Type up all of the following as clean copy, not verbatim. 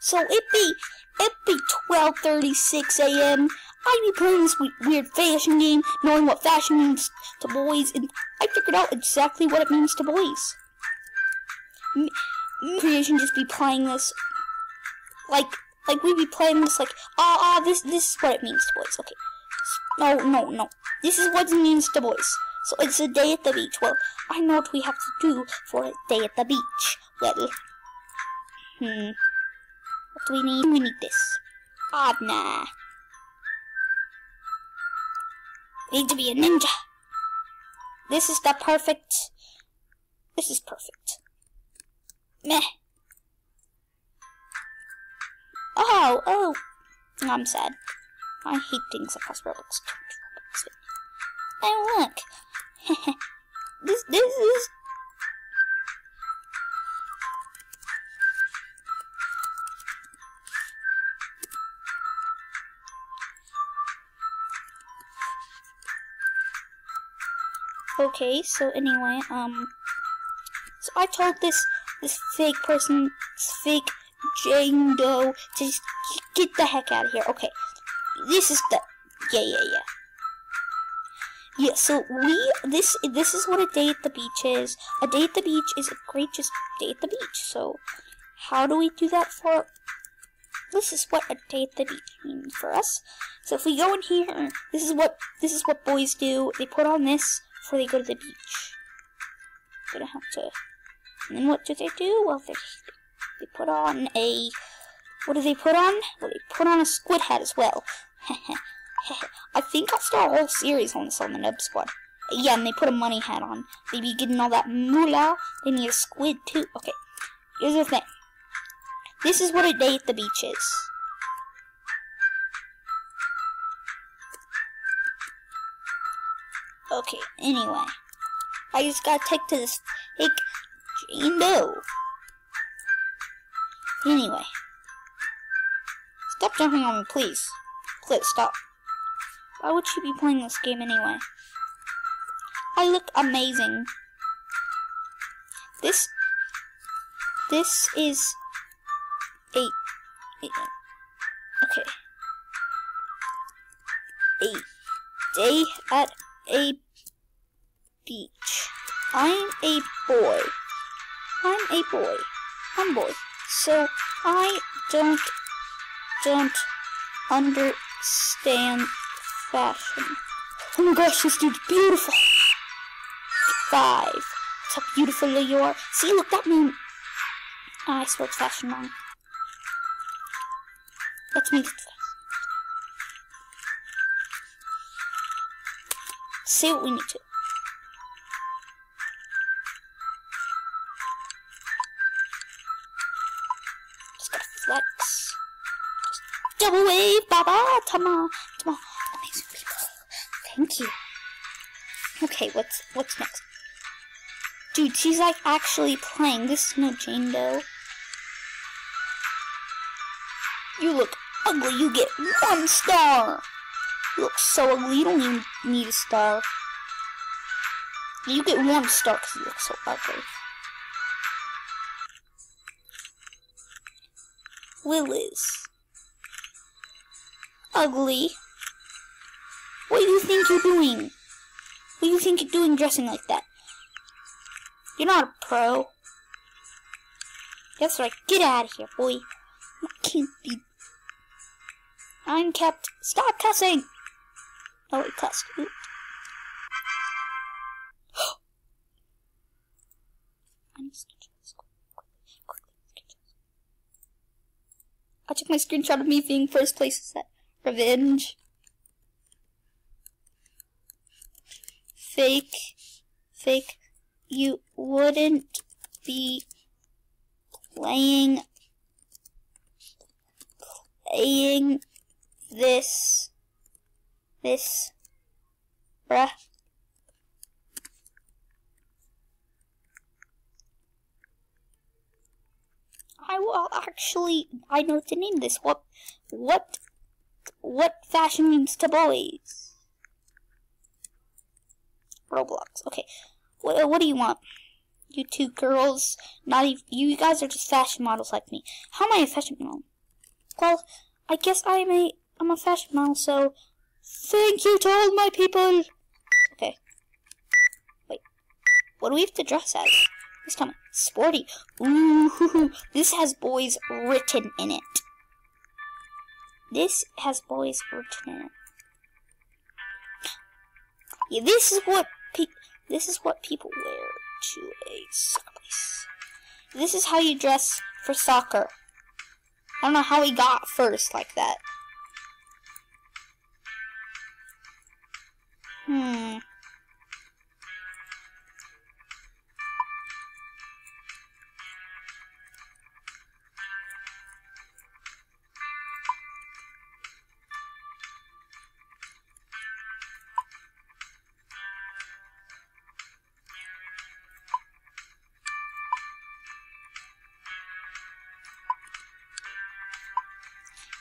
So it'd be 12:36 a.m. I'd be playing this weird fashion game, knowing what fashion means to boys, and I figured out exactly what it means to boys. Creation just be playing this, like we'd be playing this like, this is what it means to boys. Okay, no, this is what it means to boys. So it's a day at the beach. Well, I know what we have to do for a day at the beach. Well, what do we need? We need this. Nah. We need to be a ninja. This is perfect. Meh. Oh. I'm sad. I hate things across Roblox. Oh, look. This is... Okay, so anyway, so I told this fake person, this fake Jane Doe, to just get the heck out of here. Okay, this is the, yeah, so this is what a day at the beach is. A day at the beach is a great just day at the beach. So, how do we do that for, this is what a day at the beach means for us. So if we go in here, this is what boys do. They put on this before they go to the beach. Gonna have to. And then what do? Well, they put on a. What do they put on? Well, they put on a squid hat as well. I think I'll start a whole series on this on the Nub Squad. Yeah, and they put a money hat on. They be getting all that moolah. They need a squid too. Okay, here's the thing. This is what a day at the beach is. Okay, anyway. I just gotta take to this fake Jane Doe. Anyway. Stop jumping on me, please. Please, stop. Why would she be playing this game anyway? I look amazing. This is a day at a beach. I'm a boy. I'm boy. So I don't understand fashion. Oh my gosh, this dude's beautiful. 5. That's how beautiful you are. See, look, that man. I spelled fashion wrong. Let's make it fast. Say what we need to. Just gotta flex. Just double wave, baba, tama. Amazing people. Thank you. Okay, what's next? Dude, she's like actually playing. This is no Jane Doe. You look ugly. You get 1 star. You look so ugly. You don't even need a star. You get 1 star because you look so ugly. Willis. Ugly. What do you think you're doing? What do you think you're doing dressing like that? You're not a pro. That's right. Get out of here, boy. You can't be. I'm kept. Stop cussing. Oh, it cussed. Oops. I need to screenshot this quickly. I took my screenshot of me being first place. Is that revenge? Fake. You wouldn't be playing this, bruh. I know what to name this. What fashion means to boys? Roblox. Okay. What do you want? You two girls, not even, you guys are just fashion models like me. How am I a fashion model? Well, I guess I'm a fashion model, so thank you to all my people. Okay. Wait. What do we have to dress as? Please tell me. Sporty. Ooh, this has boys written in it. This has boys written in it. Yeah, this is what people wear to a soccer place. This is how you dress for soccer. I don't know how he got first like that.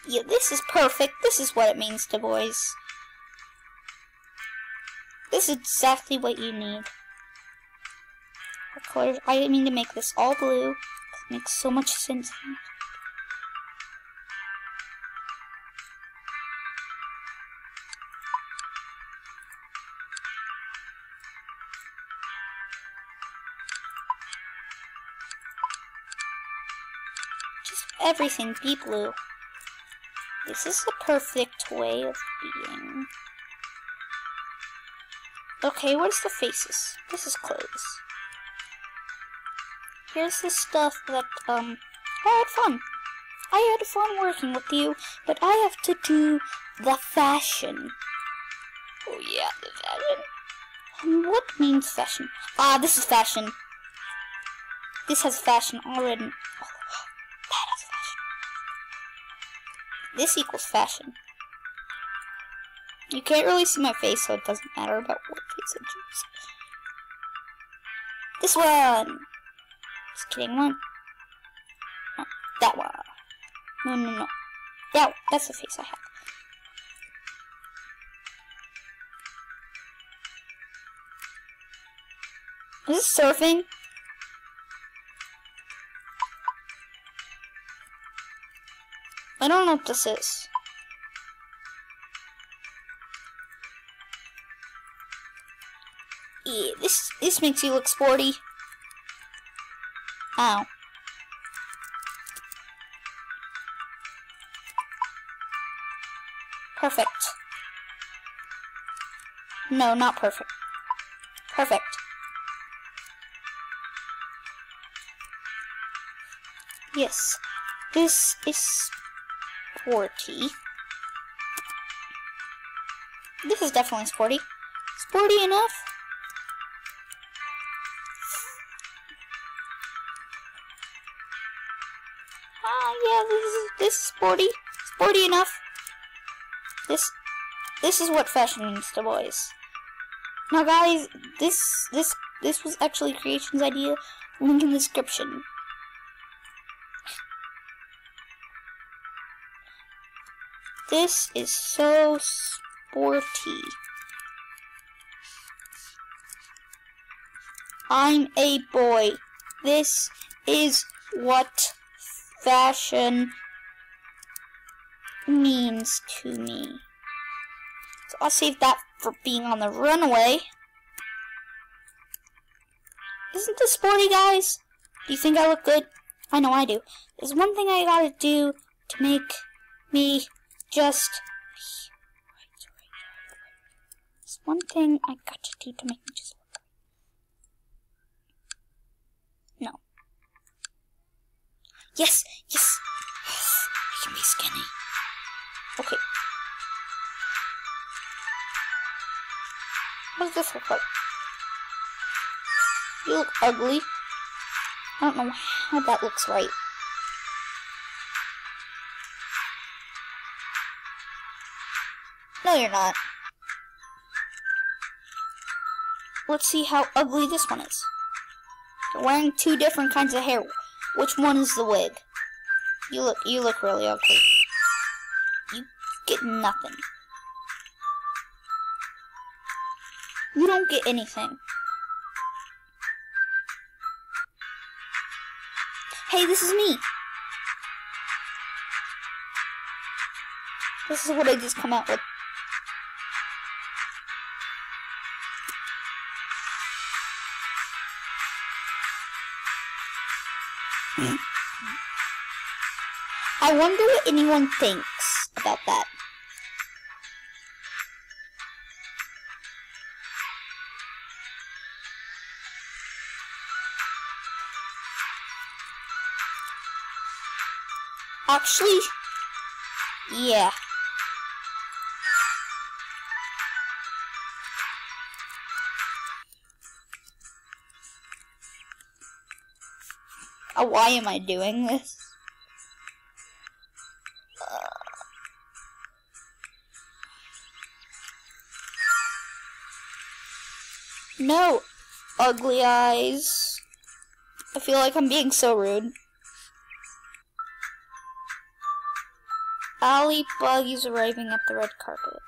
Yeah, this is perfect. This is what it means to boys. This is exactly what you need. What colors? I mean to make this all blue. It makes so much sense. Just everything be blue. This is the perfect way of being. Okay, where's the faces? This is clothes. Here's the stuff that, I had fun. I had fun working with you, but I have to do the fashion. Oh yeah, the fashion. What means fashion? Ah, this is fashion. This has fashion already. Oh, that has fashion. This equals fashion. You can't really see my face, so it doesn't matter about what face I choose. This one! Just kidding, one. No, that one. No. That's the face I have. Is this surfing? I don't know what this is. Yeah, this makes you look sporty. Ow. Perfect. No, not perfect. Perfect. Yes, this is sporty. This is definitely sporty. Sporty enough. Yeah, this is sporty. Sporty enough. This is what fashion means to boys. Now guys, this was actually Creation's idea. Link in the description. This is so sporty. I'm a boy. This is what fashion means to me. So I'll save that for being on the runway. Isn't this sporty, guys? Do you think I look good? I know I do. There's one thing I gotta do to make me just be right. There's one thing I got to do to make me just look right. No. Yes! I can be skinny. Okay. What does this look like? You look ugly. I don't know how that looks right. No, you're not. Let's see how ugly this one is. You're wearing two different kinds of hair. Which one is the wig? You look really ugly. You get nothing. You don't get anything. Hey, this is me. This is what I just come out with. I wonder what anyone thinks about that. Actually, yeah. Why am I doing this? No, ugly eyes. I feel like I'm being so rude. Ali Bug is arriving at the red carpet.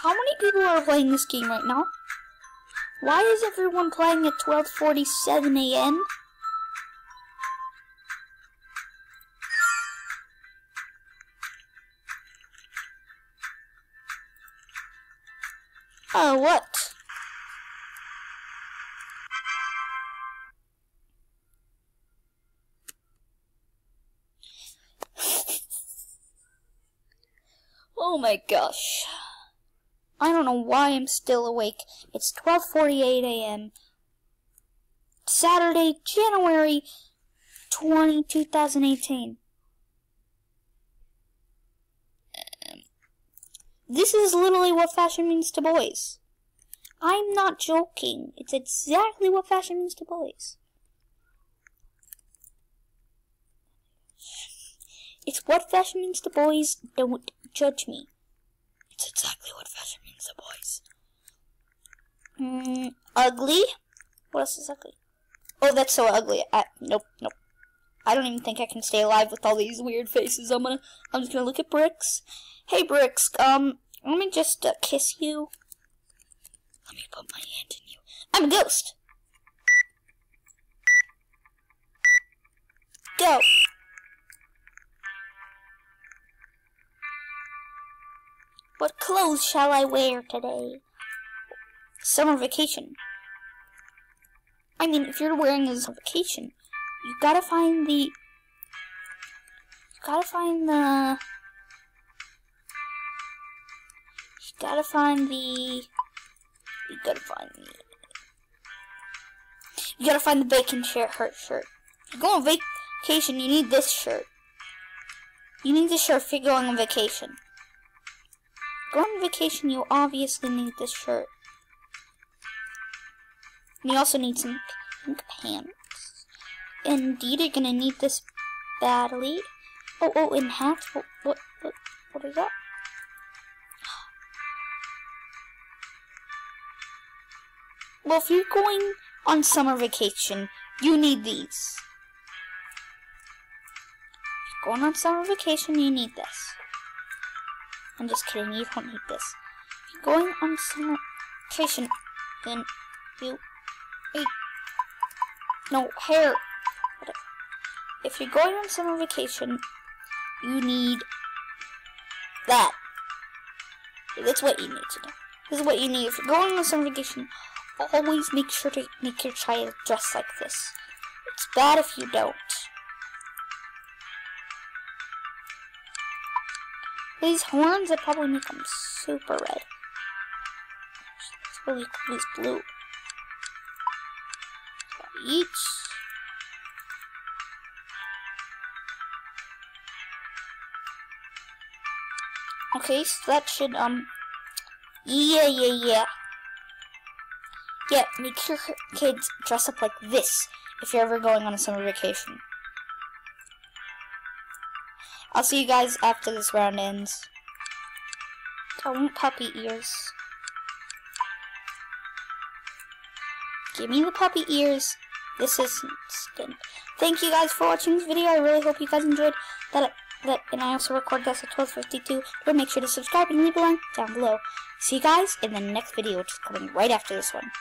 How many people are playing this game right now? Why is everyone playing at 12:47 a.m.? Oh, what? Oh my gosh. I don't know why I'm still awake. It's 12:48 a.m. Saturday, January 20, 2018. This is literally what fashion means to boys. I'm not joking. It's exactly what fashion means to boys. It's what fashion means to boys. Don't judge me. It's exactly what fashion means to boys. Ugly? What else is ugly? Oh, that's so ugly. Nope. I don't even think I can stay alive with all these weird faces. I'm just gonna look at Bricks. Hey, Bricks, let me just kiss you. Let me put my hand in you. I'm a ghost. Go. What clothes shall I wear today? Summer vacation. I mean, if you're wearing a summer vacation, you gotta find the... bacon shirt. If you go on vacation, you need this shirt. You need this shirt if you're going on vacation. Go on vacation, you obviously need this shirt. And you also need some pink pants. Indeed, you're gonna need this badly. Oh, and hats. What is that? Well, if you're going on summer vacation, you need these. If you're going on summer vacation, you need this. I'm just kidding, you don't need this. If you're going on summer vacation, then you... Wait. No, hair. If you're going on summer vacation, you need that. That's what you need to do. This is what you need. If you're going on summer vacation, always make sure to make your child dress like this. It's bad if you don't. These horns, that probably make them super red. It's really cool, it's blue. Each. Okay, so that should, yeah. Yeah, make your kids dress up like this if you're ever going on a summer vacation. I'll see you guys after this round ends. I want puppy ears. Give me the puppy ears. This isn't stink. Thank you guys for watching this video. I really hope you guys enjoyed that. And I also recorded this at 12:52. But make sure to subscribe and leave a like down below. See you guys in the next video, which is coming right after this one.